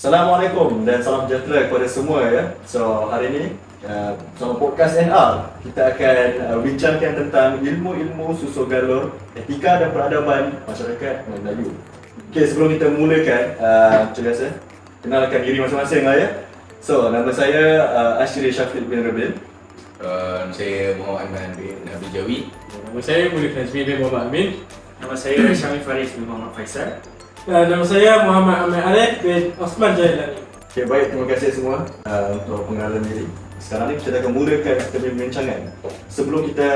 Assalamualaikum dan salam sejahtera kepada semua ya. So hari ini sama podcast NR kita akan bincangkan tentang ilmu-ilmu susul galur, etika dan peradaban masyarakat Melayu. Okey, sebelum kita mulakan, macam biasa kenalkan diri masing-masing lah ya. So nama saya Ashri Syafiq bin Rabil. Saya Muhammad Aiman bin Nabi Jawi. Nama saya Mulid Nazmi bin Muhammad Amin. Nama saya Syamil Faris bin Muhammad Faisal. Nama saya Muhammad Amir Arif bin Osman Jailani. Okey, baik, terima kasih semua untuk pengenalan diri. Sekarang ni kita akan mulakan kita punya perbincangan. Sebelum kita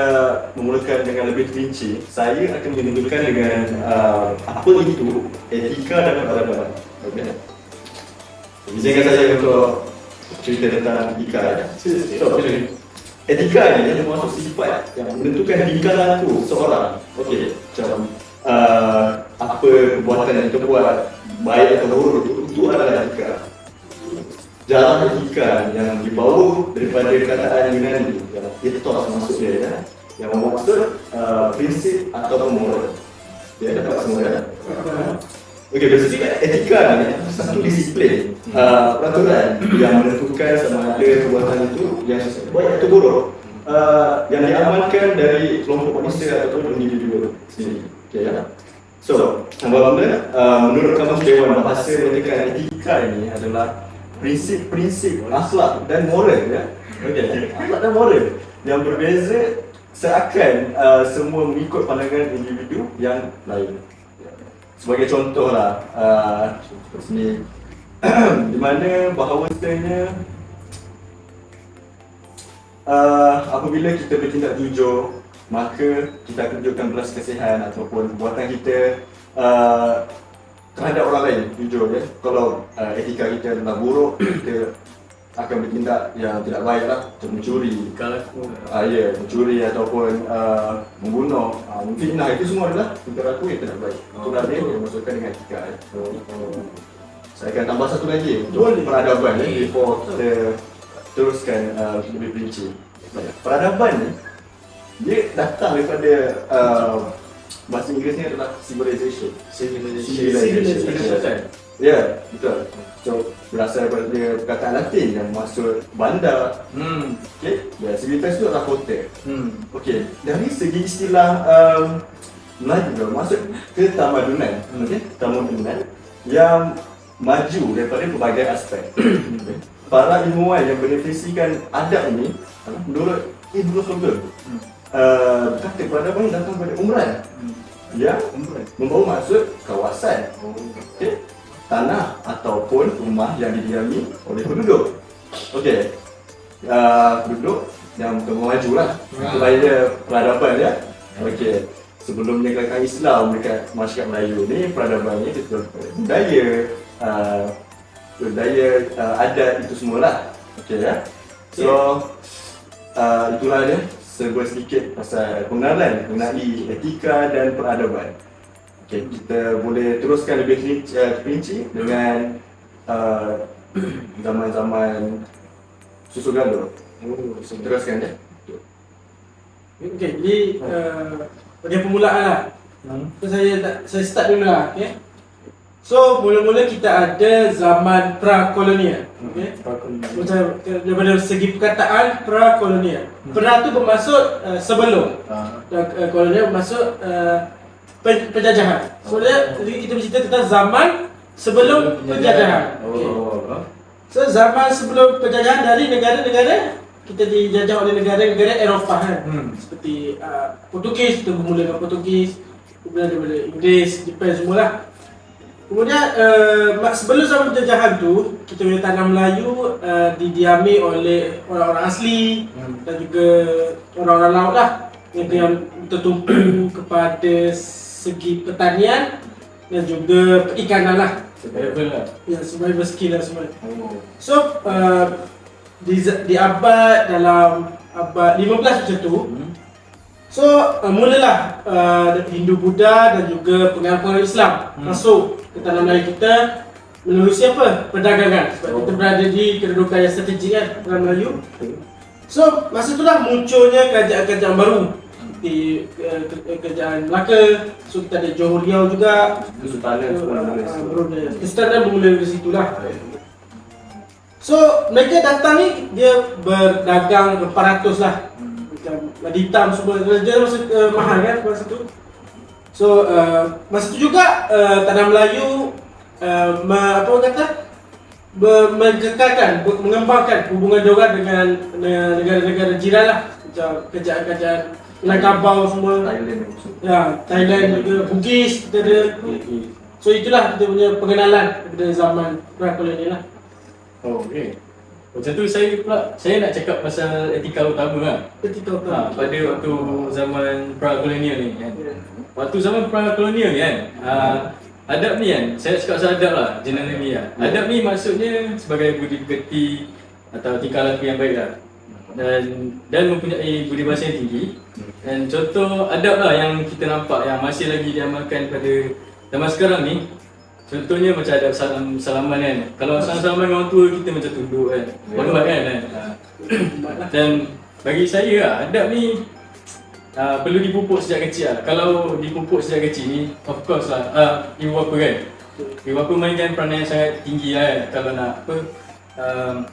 memulakan dengan lebih rinci, saya akan menunjukkan dengan apa itu etika dan peradaban. Okey. Izinkan saya untuk cerita tentang etika. So, etika ni termasuk sifat yang menentukan lingkaran tu seorang. Okey, macam apa perbuatan yang kita buat, baik atau buruk, itu adalah etika. Jalan etika yang dibawa daripada perkataan Yunani, yang ethos maksud dia ya, yang bermaksud prinsip atau moral. Dia dapat semua kan? Okey, basically etika ni satu disiplin peraturan yang menentukan sama ada perbuatan itu yang baik atau buruk yang diamalkan dari kelompok manusia ataupun individu sendiri. Okey ya. So, mula-mula menurut Kamus Dewan Bahasa menyatakan etika ini adalah prinsip-prinsip akhlak dan moral ya. Okey, akhlak dan moral yang berbeza seakan semua mengikut pandangan individu yang lain. Sebagai contoh lah, sini di mana bahawasanya apabila kita bertindak jujur, maka kita akan tunjukkan belas kasihan ataupun perbuatan kita terhadap orang lain, jujur ya. Kalau etika kita adalah buruk, kita akan bertindak yang tidak baik lah, macam mencuri, mencuri ataupun membunuh, memfitnah, itu semua adalah perilaku yang tidak baik. Itulah dia yang dimaksudkan dengan etika ya. Saya akan tambah satu lagi untuk peradaban ya, before kita teruskan lebih perinci. Peradaban ni dia datang daripada bahasa Inggerisnya adalah civilization. Ya, betul. So, berasal daripada perkataan Latin yang maksud bandar. Okey, ya, civilization itu adalah kota. Okey, dari segi istilah Melayu maksud ketamadunan. Okey, ketamadunan yang maju daripada pelbagai aspek. Para ilmuwan yang mendefinisikan adab ini menurut Ibnu Khaldun kata peradaban datang pada umran yang membawa maksud kawasan, okay, tanah ataupun rumah yang didiami oleh penduduk. Okey, penduduk yang maju lah kepada peradaban ya. Okey, sebelum meninggalkan Islam dekat masyarakat Melayu ni, peradabannya itu budaya adat itu semualah. Okey ya. So itulah dia sebuah sedikit pasal pengenalan mengenai etika dan peradaban. Okey, kita boleh teruskan lebih rinci dengan zaman-zaman susul galur. Teruskan ya. Okey, jadi bagi permulaan lah. So, saya start dulu lah, okey. So, mula-mula kita ada zaman pra-kolonial. Okay? Macam daripada segi perkataan pra-kolonial. Pra tu bermaksud sebelum. Dan kolonial bermaksud penjajahan. So, kita bercerita tentang zaman sebelum penjajahan. Okay. So, zaman sebelum penjajahan dari negara-negara kita dijajah oleh negara-negara Eropah kan. Seperti Portugis, kita bermula dengan Portugis, kemudian daripada Inggeris, Jepun semualah. Kemudian sebelum zaman penjajahan tu, kita punya tanah Melayu didiami oleh orang-orang asli dan juga orang-orang laut lah yang tertumpu kepada segi pertanian dan juga perikanan lah. Survival skill lah semua. So di abad dalam abad 15 macam tu, so mulalah Hindu Buddha dan juga pengaruh Islam masuk ke tanah Melayu kita menerusi apa? Perdagangan. Sebab kita berada di kedudukan yang strategik kan, tanah Melayu. So masa itulah munculnya kerajaan-kerajaan baru seperti kerajaan Melaka. So kita ada Johor Riau juga, Kesultanan Kesultanan bermula dari situlah. So mereka datang ni dia berdagang beratus lah. Macam madi hitam semua dia masa mahal kan masa tu. So masa tu juga Tanah Melayu apa orang kata mengekalkan, mengembangkan hubungan diorang dengan negara-negara jiran lah. Macam kerajaan-kerajaan Minangkabau semua. Thailand maksud. Ya, Thailand juga, Bugis kita ada. So itulah kita punya pengenalan daripada zaman prakolonial lah. Oh, okay. Macam tu saya nak cakap pasal etika utama lah. Ketika utama. Pada waktu zaman pra-kolonial ni kan. Waktu zaman pra-kolonial ni kan, adab ni kan, saya cakap pasal adab lah, generally lah. Adab ni maksudnya sebagai budi pekerti atau tingkah laku yang baik lah. Dan mempunyai budi bahasa yang tinggi. Dan contoh adab lah yang kita nampak yang masih lagi diamalkan pada zaman sekarang ni. Contohnya macam adab salaman kan. Kalau salaman dengan orang tua kita macam tunduk kan. Hormat kan. Dan bagi saya lah, adab ni perlu dipupuk sejak kecil lah. Kalau dipupuk sejak kecil ni, of course lah, ibu bapa kan. Ibu bapa mainkan peranan yang sangat tinggi lah kan. Kalau nak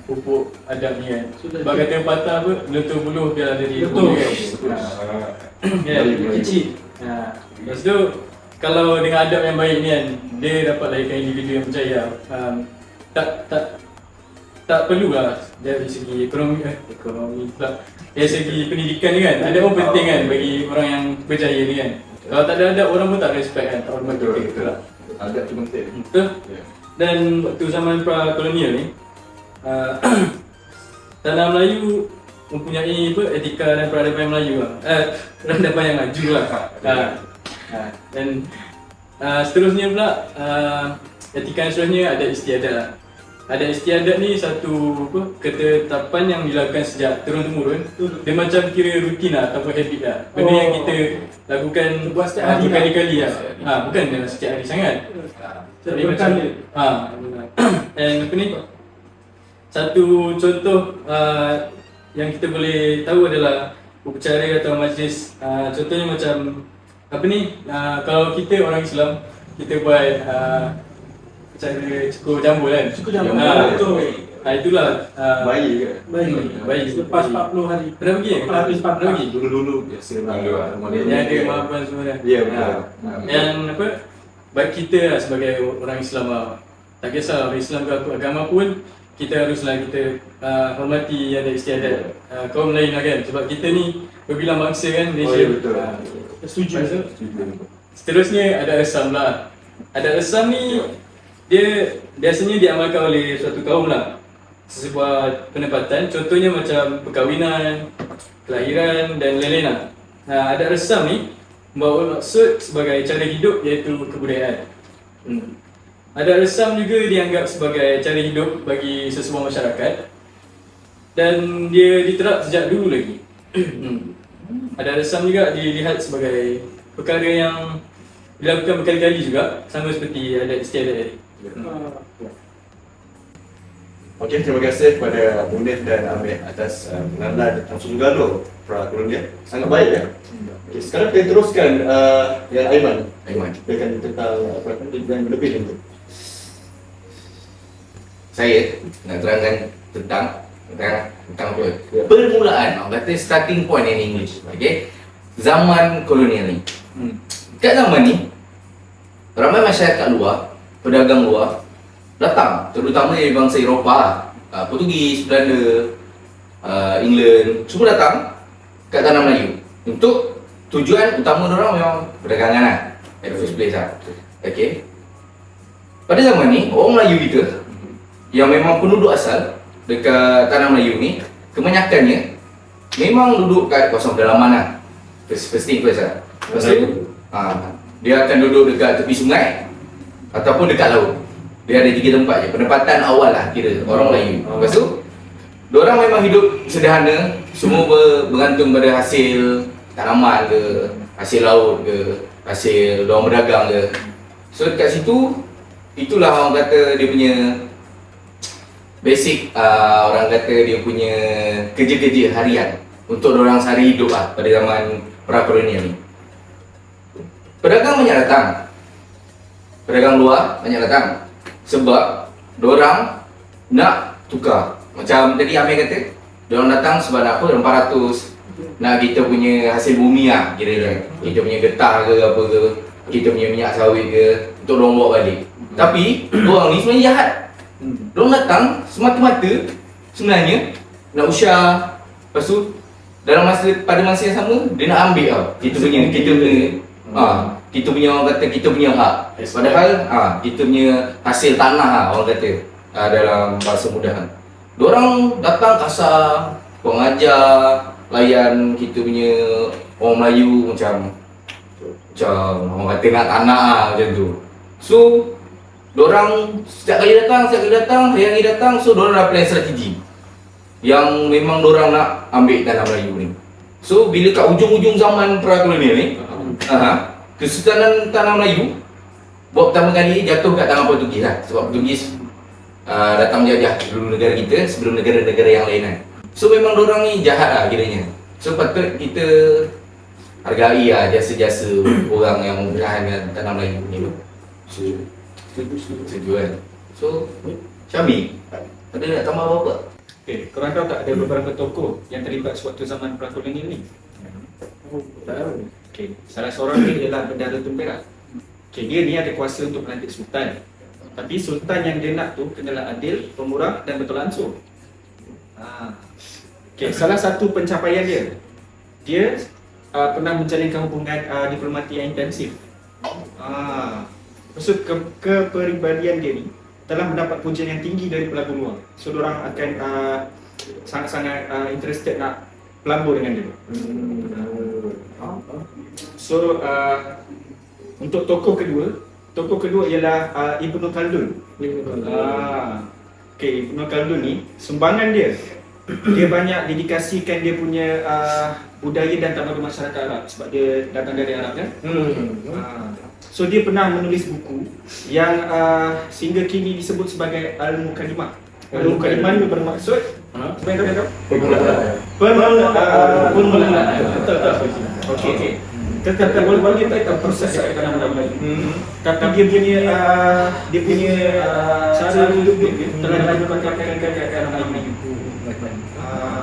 pupuk adab ni kan. Sebab kata patah apa, letup buluh biar ada di bulu kan. Ya, kecil. Lepas tu, kalau dengan adab yang baik ni kan, dia dapat lahirkan individu yang berjaya. Tak perlulah dari segi ekonomi pula. Dari segi pendidikan ni kan, adab pun penting kan bagi orang yang berjaya ni kan. Kalau tak ada adab, orang pun tak respect kan, tak hormat kita. Betul lah. Adab tu penting. Betul. Dan waktu zaman pra-kolonial ni, Tanah Melayu mempunyai etika dan peradaban Melayu lah. Peradaban yang maju lah. Dan seterusnya pula, etika yang seterusnya ada istiadat lah. Ada istiadat ni satu ketetapan yang dilakukan sejak turun-temurun. Dia macam kira rutin lah ataupun habit lah. Benda yang kita lakukan buat setiap hari berkali-kali lah. Bukan dalam setiap hari sangat. Jadi macam dan apa ni? Satu contoh yang kita boleh tahu adalah upacara atau majlis. Contohnya macam apa ni? Kalau kita orang Islam, kita buat upacara cukur jambul kan. Cukur jambul. Betul. Itulah Bayi ke? bayi Lepas 40 hari. pernah pergi? Habis 40 Pernah pergi? Dulu-dulu biasa lah. Yang ada maafan semua kan. Ya, betul. Yang apa? Bagi kita lah sebagai orang Islam lah. Tak kisah orang Islam ke agama pun, kita haruslah kita hormati ada istiadat kaum lain lah kan. Sebab kita ni berbilang bangsa kan, Malaysia. Oh, ya, betul. Setuju. Seterusnya ada Asam lah. Ada Asam ni dia biasanya diamalkan oleh suatu kaum lah. Sebuah penempatan, contohnya macam perkahwinan, kelahiran dan lain-lain lah. Ada Asam ni membawa maksud sebagai cara hidup iaitu kebudayaan. Ada Asam juga dianggap sebagai cara hidup bagi sesebuah masyarakat dan dia diterap sejak dulu lagi. Ada Asam juga dilihat sebagai perkara yang dilakukan berkali-kali juga, sama seperti adat istiadat tadi. Okey, terima kasih kepada Munif dan Amir atas pengenalan langsung gaduh pra-kolonial. Sangat baik ya. Okey, sekarang kita teruskan yang Aiman. Dia akan tentang yang lebih lanjut. Saya nak terangkan tentang apa? Permulaan, orang kata starting point in English. Okay? Zaman kolonial ni. Kat zaman ni, ramai masyarakat luar, pedagang luar datang, terutama dari bangsa Eropah, Portugis, Belanda, England, semua datang kat Tanah Melayu untuk tujuan utama diorang memang perdagangan lah, at the first place lah. Okay. Pada zaman ni, orang Melayu kita yang memang penduduk asal dekat Tanah Melayu ni, kebanyakannya memang duduk kat kawasan pedalaman lah. First thing first lah. Lepas tu, dia akan duduk dekat tepi sungai ataupun dekat laut. Dia ada 3 tempat je, penempatan awal lah kira orang Melayu. Lepas tu, diorang memang hidup sederhana, semua bergantung pada hasil tanaman ke, hasil laut ke, hasil diorang berdagang ke. So dekat situ, itulah orang kata dia punya basic, orang kata dia punya kerja-kerja harian untuk diorang sehari hidup lah pada zaman pra-kolonial ni. Pedagang banyak datang, pedagang luar banyak datang sebab diorang nak tukar. Macam tadi Amir kata, diorang datang sebab nak apa? 400 nak kita punya hasil bumi lah kira kan. Kita punya getah ke apa ke, kita punya minyak sawit ke, untuk diorang bawa balik. Tapi diorang ni sebenarnya jahat. Diorang datang semata-mata sebenarnya nak usyar. Lepas tu pada masa yang sama dia nak ambil tau kita punya orang kata kita punya hak. Padahal kita punya hasil tanah lah orang kata dalam bahasa mudah. Diorang datang kasar, kurang ajar, layan kita punya orang Melayu macam orang kata nak tanah lah, macam tu. So diorang setiap kali datang, hari-hari datang, so diorang dah plan strategi yang memang diorang nak ambil tanah Melayu ni. So bila kat ujung-ujung zaman pra-kolonial ni, Kesultanan Tanah Melayu buat pertama kali jatuh kat tangan Portugis lah. Sebab Portugis datang menjajah dulu negara kita sebelum negara-negara yang lain kan. So memang diorang ni jahat lah kiranya. So patut kita hargai lah jasa-jasa orang yang mempertahankan tanah Melayu ni tu. Setuju kan. So Syami, ada nak tambah apa-apa? Okay, korang tahu tak ada beberapa tokoh yang terlibat sewaktu zaman pra-kolonial ni? Okay, salah seorang dia ialah Bendahara Tun Perak. Okay, dia ni ada kuasa untuk melantik sultan. Tapi sultan yang dia nak tu kenalah adil, pemurah dan betul ansur. Okay, salah satu pencapaian dia pernah menjalinkan hubungan diplomatik yang intensif. Maksud kepribadian dia ni telah mendapat pujian yang tinggi dari pelaku luar. So diorang akan sangat-sangat interested nak pelabur dengan dia. So untuk tokoh kedua ialah Ibnu Khaldun. Okay, Ibnu Khaldun ni sumbangan dia banyak dedikasikan dia punya budaya dan tamadun masyarakat Arab sebab dia datang dari Arab kan. So dia pernah menulis buku yang sehingga kini disebut sebagai Al-Muqaddimah. Al-Muqaddimah ni bermaksud permulaan. Betul. Okey. Tetapi walaupun kita tak proses dalam Melayu. Tapi dia punya cara hidup dia telah dipakai dalam Melayu.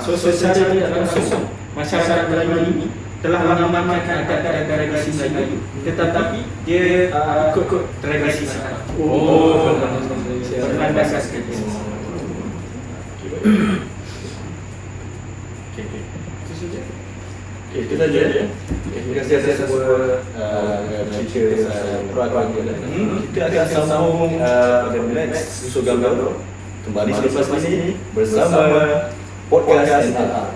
So secara langsung masyarakat Melayu ini telah mengamalkan adat dan tradisi Melayu, tetapi dia ikut tradisi sekarang. Berlandaskan tradisi. Okay, kita lanjut ya. Terima kasih atas semua cerita pra-kolonial. Kita akan sambung pada next Susu Gambaro kembali selepas ini bersama Podcast NR.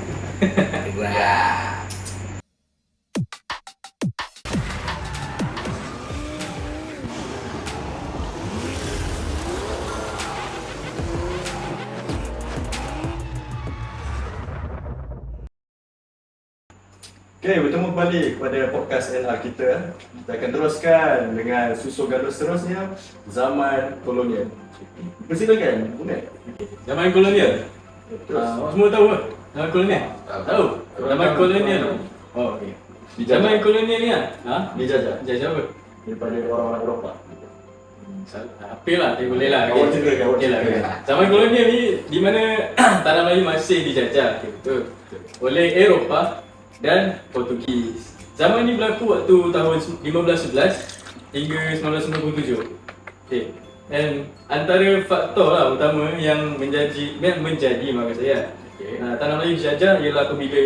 Okay, bertemu kembali kepada podcast NR kita. Kita akan teruskan dengan Susu Gaduh seterusnya, zaman kolonial. Persilakan, Unet. Zaman kolonial. Terus. Semua tahu ke? Zaman kolonial? Tahu. Zaman kolonial. Oh, okey. Zaman kolonial ni Dijajah Jajah apa? daripada orang-orang Eropah. Apa lah, dia boleh lah. Awak cerita, awak Okey lah. cerita. Zaman kolonial ni di mana tanah Melayu masih dijajah oleh Eropah dan Portugis. Zaman ni berlaku waktu tahun 1511 hingga 1997. Okey. Dan antara faktor lah utama yang menjadi maksud saya tanah Melayu dijajah ialah apabila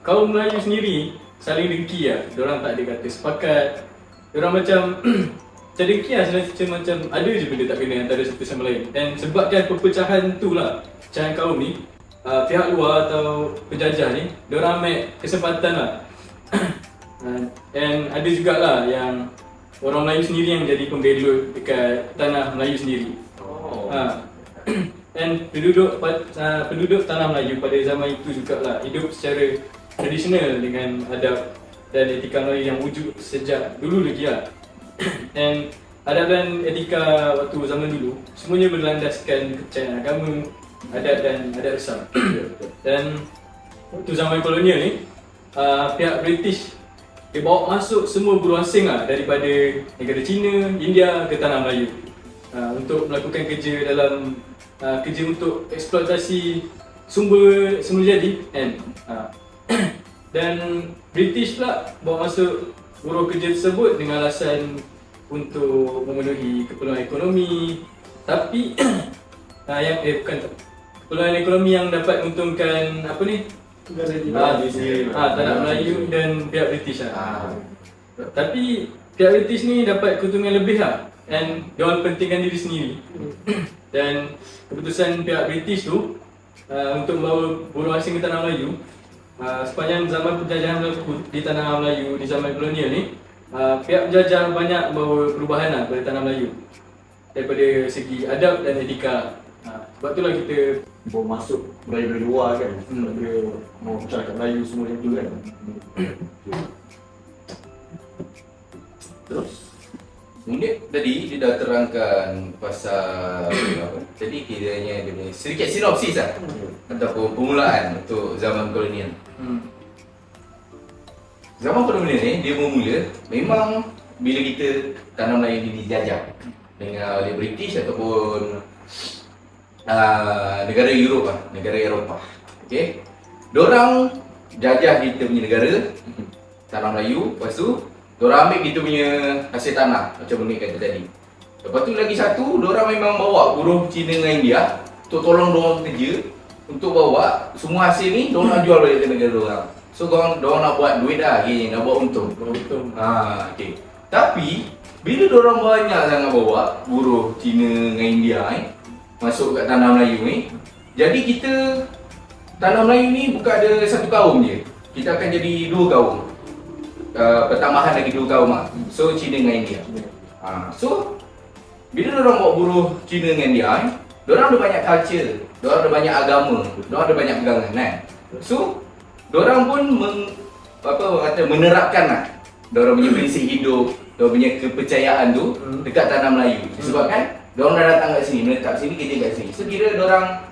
kaum Melayu sendiri saling dengki lah. Diorang tak ada kata sepakat. Diorang macam macam dengki lah, macam ada je benda tak kena antara satu sama lain. Dan sebabkan perpecahan tu lah, pecahan kaum ni, pihak luar atau penjajah ni, diorang ambil kesempatan lah. Dan ada jugalah yang orang Melayu sendiri yang jadi pembelut dekat tanah Melayu sendiri. Dan penduduk tanah Melayu pada zaman itu jugalah hidup secara tradisional dengan adab dan etika Melayu yang wujud sejak dulu lagi lah. Dan adab dan etika waktu zaman dulu semuanya berlandaskan kepercayaan agama, adat dan adat besar. Dan waktu zaman kolonial ni, pihak British dia bawa masuk semua buruh asing lah daripada negara China, India ke tanah Melayu untuk melakukan kerja dalam kerja untuk eksploitasi sumber jadi kan. Dan British pula bawa masuk buruh kerja tersebut dengan alasan untuk memenuhi keperluan ekonomi, tapi keperluan ekonomi yang dapat menguntungkan apa ni? Tanah Melayu dan pihak British lah. Tapi pihak British ni dapat keuntungan lebih lah, dan diorang pentingkan diri sendiri. Dan keputusan pihak British tu untuk membawa buruh asing ke Tanah Melayu sepanjang zaman penjajahan berlaku di Tanah Melayu di zaman kolonial ni, pihak penjajah banyak membawa perubahan lah kepada Tanah Melayu daripada segi adab dan etika. Sebab itulah kita Bawa masuk budaya dari luar kan. Dia mau cakap Melayu semua yang tu kan. Terus? Kemudian tadi dia dah terangkan pasal apa? Jadi kiranya dia punya sedikit sinopsis lah ataupun permulaan untuk zaman kolonial. Zaman kolonial ni dia bermula memang bila kita Tanah Melayu ni dijajah dengan oleh British ataupun negara Europe lah, negara Eropah. Okey. Diorang jajah kita punya negara Tanah Melayu, lepas tu diorang ambil kita punya hasil tanah macam Munik kata tadi. Lepas tu lagi satu, diorang memang bawa buruh Cina dengan India untuk tolong diorang kerja, untuk bawa semua hasil ni diorang nak jual balik ke negara diorang. So diorang nak buat duit dah, nak buat untung. Okey. Tapi bila diorang banyak sangat bawa buruh Cina dengan India masuk kat Tanah Melayu ni, jadi kita Tanah Melayu ni bukan ada satu kaum je. Kita akan jadi dua kaum. Pertambahan lagi dua kaum lah. So Cina dengan India. So bila diorang bawa buruh Cina dengan India, diorang ada banyak culture, diorang ada banyak agama, diorang ada banyak pegangan kan. So diorang pun menerapkan lah diorang punya prinsip hidup, diorang punya kepercayaan tu dekat Tanah Melayu. Disebabkan diorang dah datang kat sini, menetap sini, kerja kat sini. So kira diorang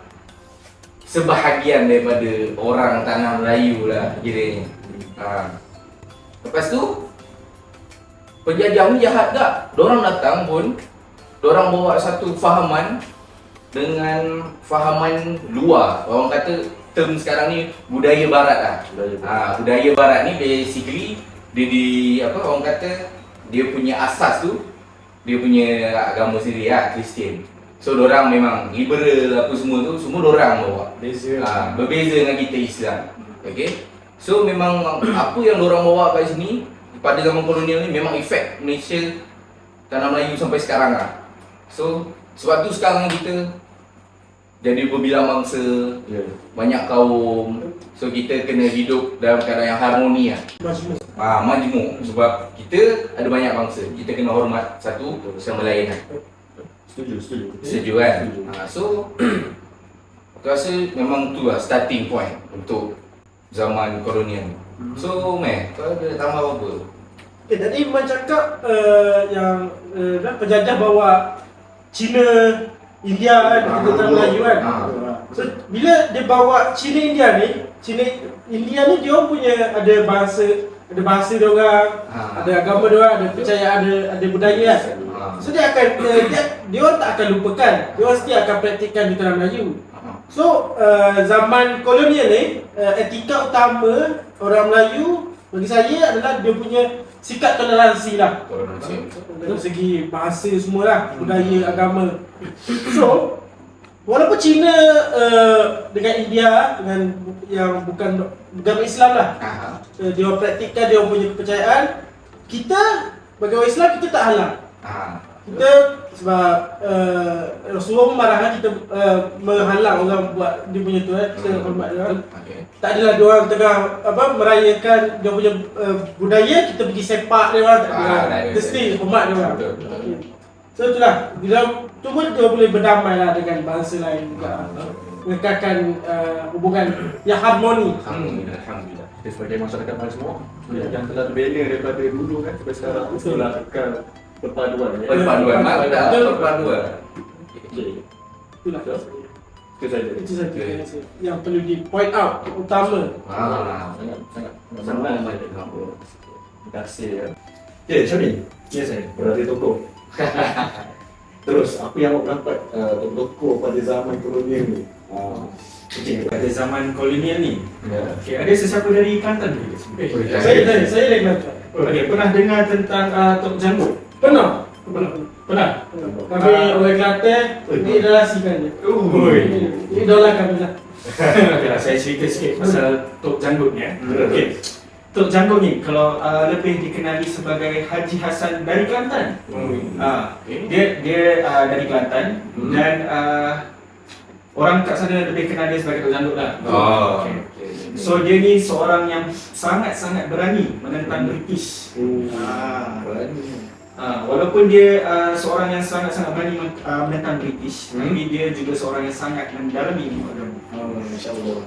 sebahagian daripada orang Tanah Melayu lah kiranya. Lepas tu penjajah ni jahat tak? Diorang datang pun diorang bawa satu fahaman dengan fahaman luar. Orang kata term sekarang ni budaya barat lah. Budaya barat ni basically dia orang kata dia punya asas tu dia punya agama sendiri lah, Kristian. So diorang memang liberal apa semua tu, semua diorang bawa. Berbeza dengan kita Islam. Okay? So memang apa yang diorang bawa kat sini pada zaman kolonial ni memang efek Malaysia, Tanah Melayu sampai sekarang lah. So sebab tu sekarang kita jadi berbilang bangsa, banyak kaum. So kita kena hidup dalam keadaan yang harmoni lah. Majmuk. Sebab kita ada banyak bangsa, kita kena hormat satu sama lain lah. Setuju kan? So aku rasa memang tu lah starting point untuk zaman kolonial. So kau ada tambah apa? Tadi Iman cakap yang penjajah bawa Cina, India kan, kita Melayu kan. So bila dia bawa Cina India ni, India ni dia punya ada bahasa dia orang, ada agama dia orang, ada percayaan, ada budaya kan. So dia orang tak akan lupakan, dia orang mesti akan praktikkan di Tanah Melayu. So zaman kolonial ni, etika utama orang Melayu bagi saya adalah dia punya sikap toleransi lah. Dari segi bahasa semualah, budaya, agama. So walaupun Cina dengan India dengan yang bukan agama Islam lah, dia praktikkan dia punya kepercayaan, kita bagi orang Islam kita tak halang. Kita sebab Rasulullah marah kita menghalang orang buat dia punya tu kita hormat dia orang. Tak adalah dia orang tengah merayakan dia punya budaya, kita pergi sepak dia orang, tak ada. Kita still hormat dia orang. So itulah, bila tu pun dia boleh berdamai lah dengan bangsa lain juga. Mengekalkan hubungan yang harmoni. Alhamdulillah. Kita sebagai masyarakat semua yang telah terbina daripada dulu kan sampai sekarang, itulah kekal perpaduan. Perpaduan. Itulah. Itu saja. Itu saja yang perlu di point out utama. Sangat terima kasih ya. Syami. Ya saya. Berarti tokoh. Terus apa yang awak dapat tokoh pada zaman kolonial ni? Okey, pada zaman kolonial ni. Ya. Okey, ada sesiapa dari Kelantan ke? Saya dari Kelantan. Okey, pernah dengar tentang Tok Janggut? Pernah. Pernah? Kami orang Kelantan, ini relasikan je. Ini idola kami lah. Okeylah, saya cerita sikit pasal Tok Janggut ni. Okey. Tok Janggut ni kalau lebih dikenali sebagai Haji Hassan dari Kelantan. Dia dari Kelantan dan orang kat sana lebih kenal dia sebagai Tok Janggut lah. Okay. So dia ni seorang yang sangat-sangat berani menentang British. Walaupun dia seorang yang sangat-sangat berani menentang British, tapi dia juga seorang yang sangat mendalami ilmu agama. Masya-Allah.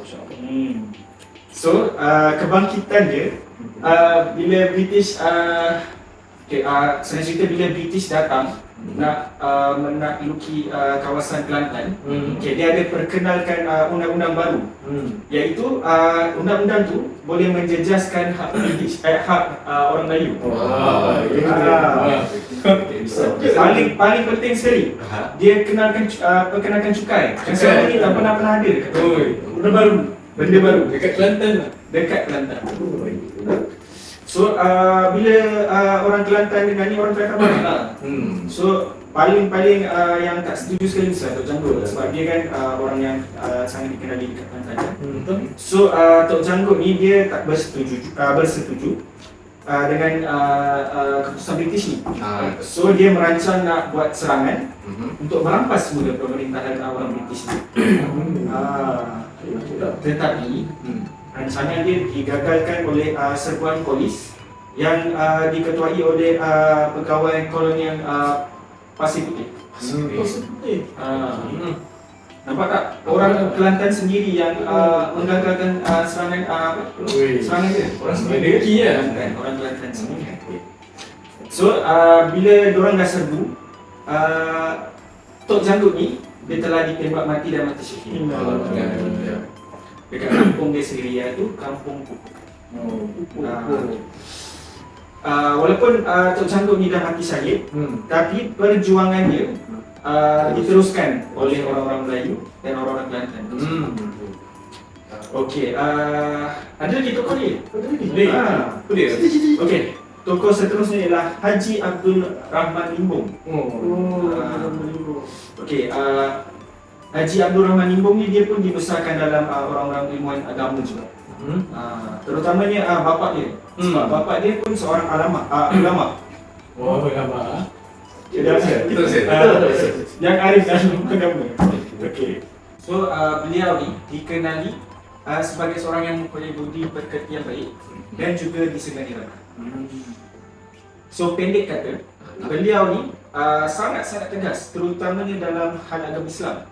So kebangkitan dia bila British saya cerita bila British datang nak menakluki kawasan Kelantan. Dia ada perkenalkan undang-undang baru, iaitu undang-undang tu boleh menjejaskan hak British, hak orang Melayu. Paling penting sekali, dia perkenalkan cukai. Cukai ni tak pernah ada dekat benda baru Dekat Kelantan lah. dekat Kelantan. So bila orang Kelantan dengan ni, orang Kelantan banyak lah. So paling yang tak setuju sekali Tok Janggut, sebab dia kan orang yang sangat dikenali dekat Kelantan. So Tok Janggut ni dia tak bersetuju dengan keputusan British ni. So dia merancang nak buat serangan untuk merampas semula pemerintahan orang British ni. Tetapi rancangan dia digagalkan oleh serbuan polis yang diketuai oleh pegawai kolonial Pasir Putih. Nampak tak? Orang Kelantan sendiri yang menggagalkan serangan dia. Orang sendiri orang Kelantan sendiri. So bila diorang dah serbu, Tok Janggut ni dia telah ditembak mati dan mati syahid. Dekat kampung dia sendiri, iaitu Kampung Pupuk. Walaupun Tok Janggut ni dah mati syahid, tapi perjuangan dia diteruskan oleh orang-orang Melayu dan orang-orang Kelantan. Okey, ada lagi tokoh ni? Okey, tokoh seterusnya ialah Haji Abdul Rahman Limbong. Okey, Haji Abdul Rahman Limbong ni dia pun dibesarkan dalam orang-orang ilmuwan agama juga. Terutamanya bapa dia. Sebab bapa dia pun seorang ulama. Ulama. Yang arif dalam agama. Okey. So beliau ni dikenali sebagai seorang yang mempunyai budi pekerti yang baik dan juga disegani ramah. So pendek kata, beliau ni sangat-sangat tegas, terutamanya dalam hal agama Islam.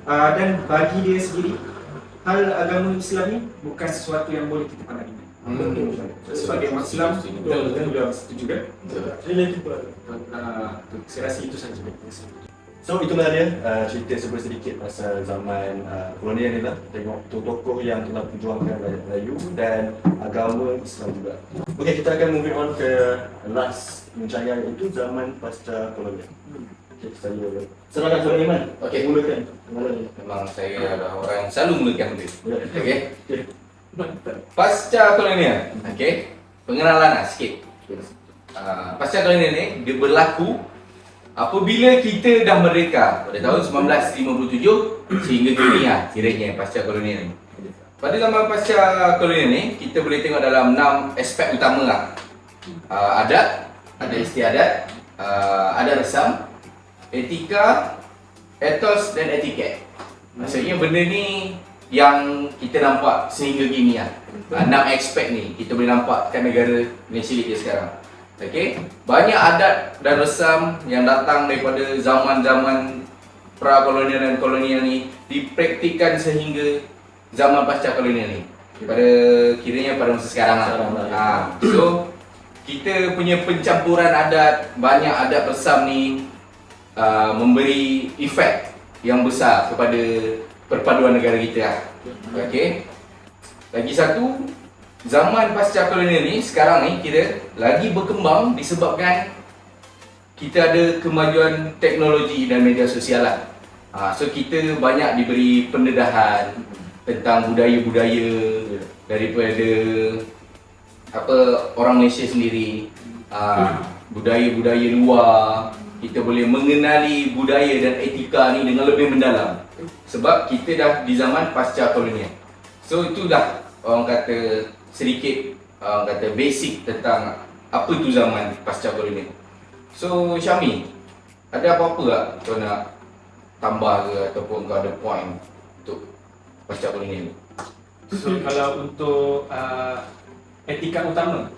Dan bagi dia sendiri, hal agama Islam ni bukan sesuatu yang boleh kita pandang ringan. Sebagai umat Islam, beliau setuju kan? Saya rasa itu sahaja. So itulah dia cerita sedikit pasal zaman kolonial ni lah. Tengok tokoh yang telah perjuangkan rakyat Melayu dan agama Islam juga. Okey, kita akan moving on ke last pencahayaan, iaitu zaman pasca kolonial. Okey, silakan Saudara Iman. Okey, mulakan. Memang saya adalah orang yang selalu mulakan benda. Okey. Okey. Pasca kolonial. Okey. Pengenalan lah sikit. Pasca kolonial ni dia berlaku apabila kita dah merdeka pada tahun 1957 sehingga kini lah kiranya pasca kolonial ni. Pada zaman pasca kolonial ni, kita boleh tengok dalam 6 aspek utama lah. Adat, ada istiadat, ada resam, etika, etos dan etiket. Maksudnya benda ni yang kita nampak sehingga kini lah. 6 aspek ni kita boleh nampak kat negara Malaysia kita sekarang. Okey, banyak adat dan resam yang datang daripada zaman-zaman pra-kolonial dan kolonial ni dipraktikkan sehingga zaman pasca kolonial ni. Kiranya pada masa sekarang lah. So, kita punya pencampuran adat, banyak adat resam ni memberi efek yang besar kepada perpaduan negara kita lah. Okey. Lagi satu, zaman pasca kolonial ni sekarang ni kira lagi berkembang disebabkan kita ada kemajuan teknologi dan media sosial lah. So kita banyak diberi pendedahan tentang budaya-budaya daripada orang Malaysia sendiri, budaya-budaya luar. Kita boleh mengenali budaya dan etika ni dengan lebih mendalam sebab kita dah di zaman pasca kolonial. So itu dah orang kata sedikit basic tentang apa tu zaman pasca kolonial. So Syami, ada apa-apa tak kau nak tambah ke ataupun kau ada point untuk pasca kolonial ni? So kalau untuk etika utama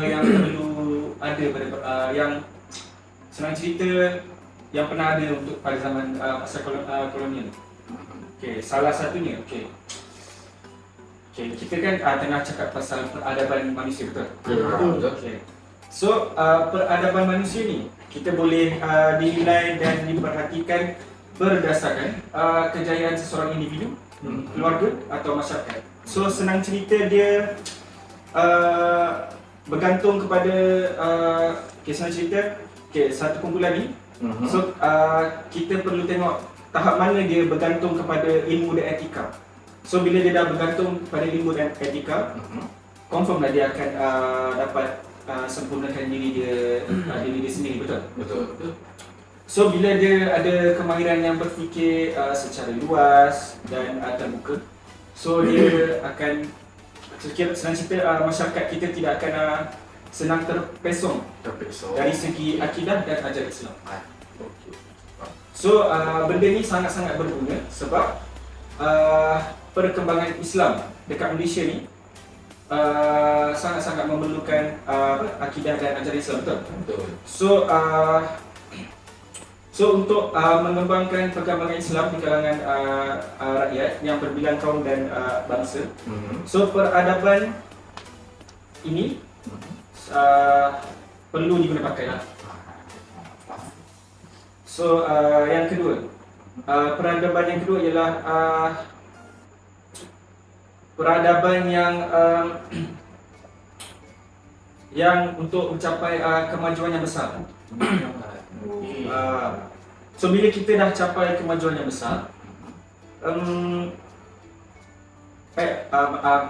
yang perlu ada pada yang senang cerita yang pernah ada untuk pada zaman pasca kolonial. Okey, salah satunya kita kan tengah cakap pasal peradaban manusia, betul? Betul. Okey. So peradaban manusia ni kita boleh dinilai dan diperhatikan berdasarkan kejayaan seseorang individu, keluarga atau masyarakat. So senang cerita dia bergantung kepada senang cerita satu kumpulan ni. So kita perlu tengok tahap mana dia bergantung kepada ilmu dan etika. So bila dia dah bergantung pada ilmu dan etika, confirm lah dia akan dapat sempurnakan diri dia sendiri, betul? Betul. So bila dia ada kemahiran yang berfikir secara luas dan terbuka, so dia akan senang cerita masyarakat kita tidak akan senang terpesong dari segi akidah dan ajaran Islam. So benda ni sangat-sangat berguna sebab perkembangan Islam dekat Malaysia ni sangat-sangat memerlukan akidah dan ajaran Islam, betul? So untuk mengembangkan perkembangan Islam di kalangan rakyat yang berbilang kaum dan bangsa, so peradaban ini perlu diguna pakai lah. So yang kedua, peradaban yang kedua ialah peradaban yang untuk mencapai kemajuan yang besar. So bila kita dah capai kemajuan yang besar,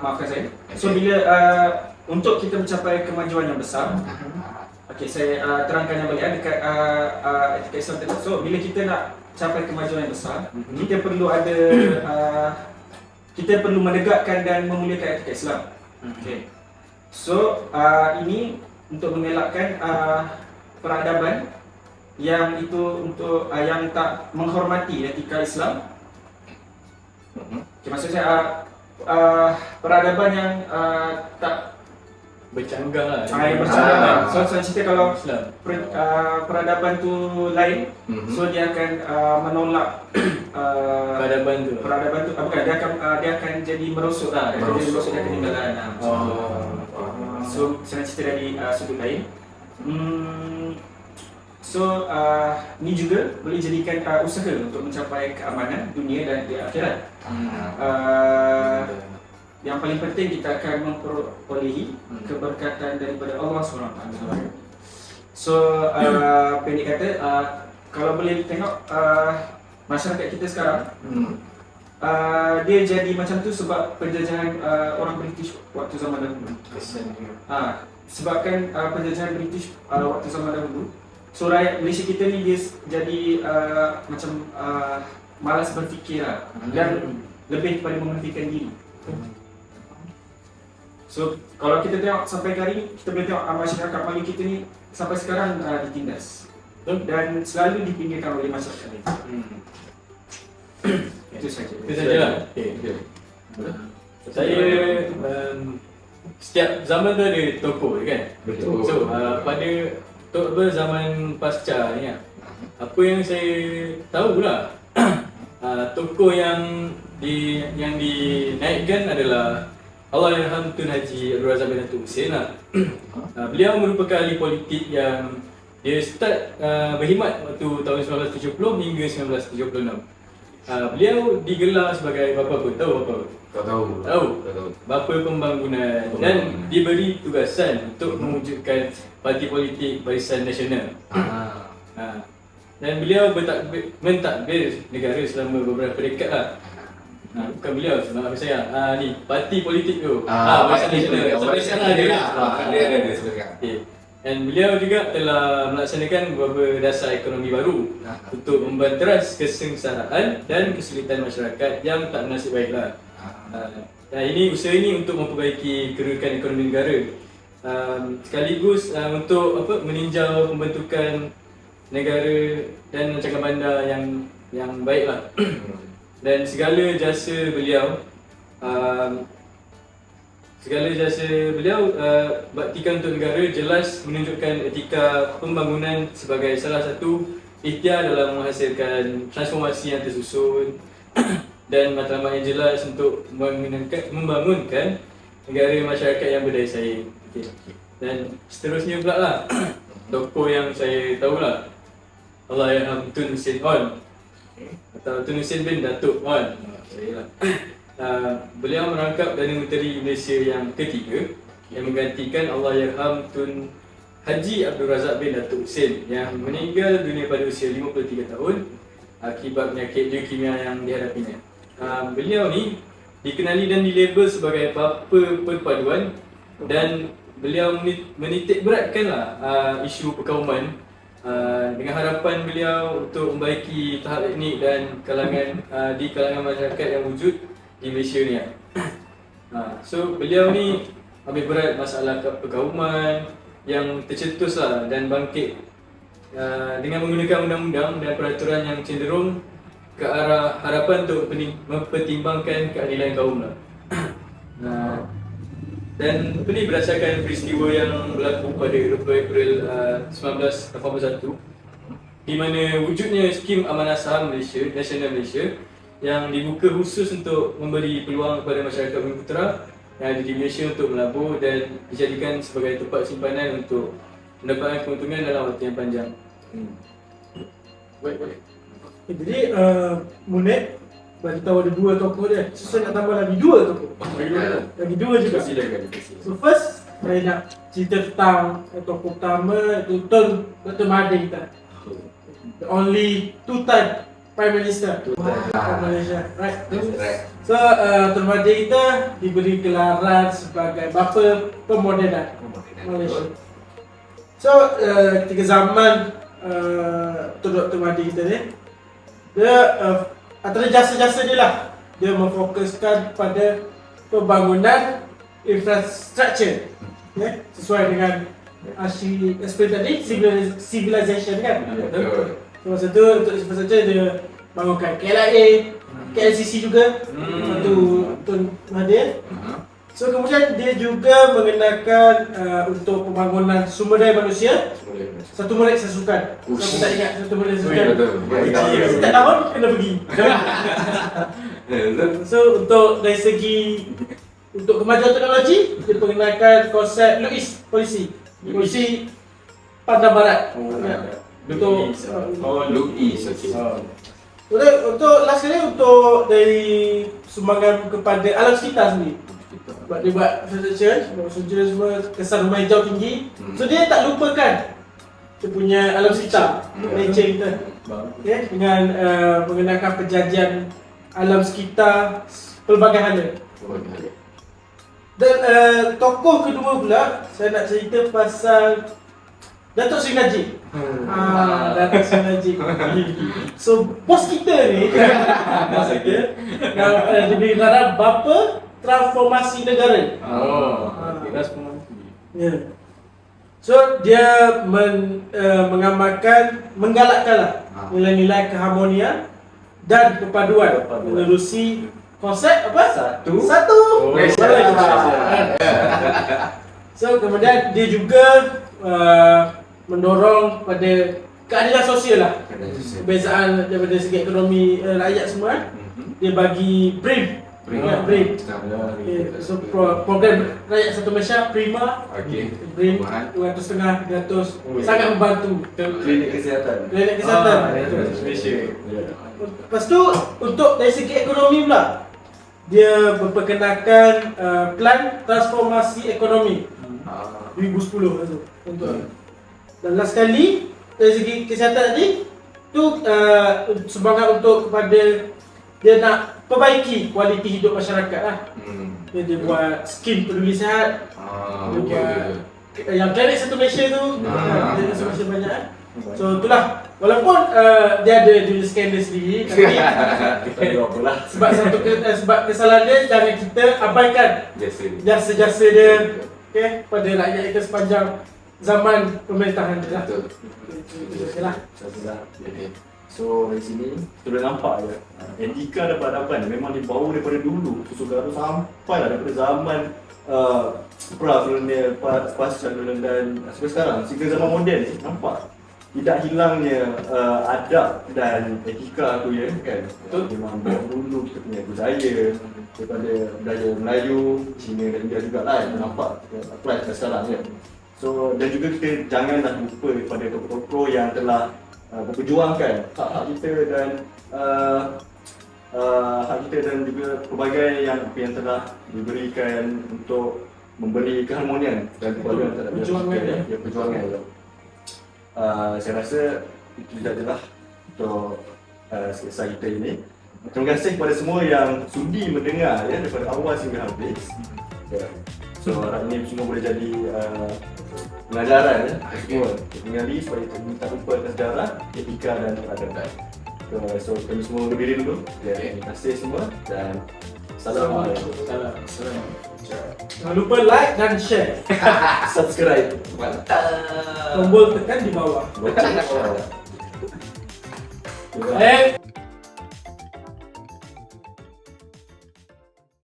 maafkan saya. So bila untuk kita mencapai kemajuan yang besar, okey, saya terangkan yang balik dekat etika Islam tadi. So bila kita nak capai kemajuan yang besar, kita perlu ada kita perlu menegakkan dan memuliakan etika Islam. Okey. So ini untuk mengelakkan peradaban yang itu untuk yang tak menghormati etika Islam. Okay, maksud saya peradaban yang tak bercanggah lah. yang bercanggah. So saya cerita kalau Islam. peradaban tu lain, so dia akan menolak Peradaban tu. bukan, dia akan jadi merosot lah. Dia akan jadi merosot dan ketinggalan. So saya cerita dari sudut lain. So ni juga boleh jadikan usaha untuk mencapai keamanan dunia dan di akhirat. Yang paling penting kita akan memperolehi keberkatan daripada Allah SWT. So pendek kata, kalau boleh tengok masyarakat kita sekarang, dia jadi macam tu sebab penjajahan orang British waktu zaman dahulu. Sebabkan penjajahan British waktu zaman dahulu, so rakyat Malaysia kita ni dia jadi macam malas berfikir lah, dan lebih kepada mementingkan diri. So kalau kita tengok sampai hari ni, kita boleh tengok masyarakat Melayu kita ni sampai sekarang ditindas dan selalu dipinggirkan oleh masyarakat lain. Itu saja. Itu sajalah. Okey. Saya setiap zaman tu ada tokoh kan? Betul. So pada zaman pasca ni, apa yang saya tahu lah, tokoh yang dinaikkan adalah Allahyarham Tun Haji Abdul Razak bin Datuk Hussein lah. Beliau merupakan ahli politik yang dia start berkhidmat waktu tahun 1970 hingga 1976. Beliau digelar sebagai bapa pun tahu apa? Kau tahu. Tahu. Kau tahu. Bapa pembangunan dan diberi tugasan untuk mewujudkan parti politik Barisan Nasional. Dan beliau mentadbir negara selama beberapa dekad lah. Bukan beliau, maaf saya. Ni parti politik tu. Barisan Nasional. Sampai sekarang ada lah. Dia ada sekarang. Okay. Dan beliau juga telah melaksanakan beberapa dasar ekonomi baru untuk membanteras kesengsaraan dan kesulitan masyarakat yang tak nasib baiklah. Dan usaha ini untuk memperbaiki kerugian ekonomi negara. Sekaligus untuk meninjau pembentukan negara dan rancangan bandar yang baiklah. Dan segala jasa beliau baktikan untuk negara jelas menunjukkan etika pembangunan sebagai salah satu ikhtiar dalam menghasilkan transformasi yang tersusun dan matlamat yang jelas untuk membangunkan negara masyarakat yang berdaya saing. Okay. Dan seterusnya pula lah tokoh yang saya tahulah, Allahyarham Tun Hussein On atau Tun Hussein bin Datuk On. Beliau merangkap Perdana Menteri Malaysia yang ketiga yang menggantikan Allahyarham Tun Haji Abdul Razak bin Datuk Hussein yang meninggal dunia pada usia 53 tahun akibat penyakit leukemia yang dihadapinya. Beliau ni dikenali dan dilabel sebagai bapa perpaduan dan beliau menitik beratkanlah isu perkauman dengan harapan beliau untuk membaiki tahap etnik dan di kalangan masyarakat yang wujud di Malaysia ni. So beliau ni ambil berat masalah perkauman yang tercetus lah dan bangkit dengan menggunakan undang-undang dan peraturan yang cenderung ke arah harapan untuk mempertimbangkan keadilan kaum lah. Dan ini berdasarkan peristiwa yang berlaku pada 20 April 1981 di mana wujudnya skim amanah saham Malaysia, Nasional Malaysia yang dibuka khusus untuk memberi peluang kepada masyarakat Bumi Putera yang ada di Malaysia untuk melabur dan dijadikan sebagai tempat simpanan untuk mendapatkan keuntungan dalam waktu yang panjang. Baik. Jadi Munir bagi tahu ada dua tokoh dia. So saya nak tambah lagi dua tokoh. Lagi dua juga. So first saya nak cerita tentang tokoh pertama itu Tun Dr. Mahathir kita. The only two-time Prime Minister of Malaysia, right? So Tun Mahathir kita diberi gelaran sebagai bapa pemodenan Malaysia. So ketika zaman Tun Dr. Mahathir kita ni, dia antara jasa-jasa dia lah, dia memfokuskan pada pembangunan infrastruktur, sesuai dengan aspek tadi, civilization kan. So, masa tu untuk infrastruktur dia bangunkan KLIA, KLCC juga, satu Tun Mahathir. So kemudian dia juga mengenakan untuk pembangunan sumber daya manusia satu melek sesukan. Siapa tak ingat satu melek sesukan? Setiap tahun kena pergi. So untuk dari segi untuk kemajuan teknologi, dia mengenakan konsep LUIS polisi Pandan Barat. Untuk Lukis, okey. untuk last kali untuk dari sumbangan kepada alam sekitar sendiri. Sebab dia buat infrastruktur semua kesan rumah hijau tinggi. So dia tak lupakan dia punya alam sekitar, nature kita. Okay, dengan mengenakan penjajian alam sekitar pelbagai hala. Dan tokoh kedua pula saya nak cerita pasal Datuk Seri Najib. Datuk Seri Najib. So bos kita ni diberi gelar bapa transformasi negara. Ya. So dia menggalakkanlah nilai-nilai keharmonian dan kepaduan menerusi konsep apa? Satu. So kemudian dia juga mendorong pada keadilan sosial lah. Kebiasaan daripada segi ekonomi rakyat semua. Dia bagi BRIM. BRIM. So program Rakyat Satu Malaysia Prima. BRIM 200.5 300 sangat membantu Klinik kesihatan Malaysia. Lepas tu untuk dari segi ekonomi pula, dia memperkenalkan plan transformasi ekonomi 2010 tu untuk. Dan last sekali dari segi kesihatan tadi tu semangat untuk kepada dia nak perbaiki kualiti hidup masyarakat lah. Dia buat skim peduli sihat. Dia buat yang Planet Satu Malaysia tu, dia Satu Malaysia banyak kan. So itulah, walaupun dia ada jenis skandal sendiri, tapi Kita ada apa lah. sebab kesalahan dia jangan kita abaikan jasa-jasa dia, okay, pada rakyat kita sepanjang zaman pemerintahan dia lah. Okay lah. So dari sini kita boleh nampak je etika dan peradaban ni memang dibawa daripada dulu susu-susu sampai lah daripada zaman pra-kolonial, pasca-kolonial dan sampai sekarang sehingga zaman moden ni nampak tidak hilangnya adab dan etika tu ya kan. Memang bawa dulu kita punya budaya daripada budaya Melayu, Cina dan India jugalah kita nampak kita apply sampai sekarang ya. So dan juga kita janganlah lupa kepada tokoh-tokoh yang telah memperjuangkan hak-hak kita dan hak kita dan juga pelbagai yang telah diberikan untuk memberi keharmonian dan kebahagiaan terhadap perjuangan. Saya rasa itu sajalah untuk kisah kita ini. Terima kasih kepada semua yang sudi mendengar ya daripada awal hingga habis. So harap ini semua boleh jadi pengajaran ya semua mengenali supaya kita tak lupakan sejarah, etika dan peradaban. So kami semua undur diri dulu. Terima kasih semua dan Assalamualaikum. Jangan lupa like dan share. Subscribe. Tombol tekan di bawah. Bocah. Eh.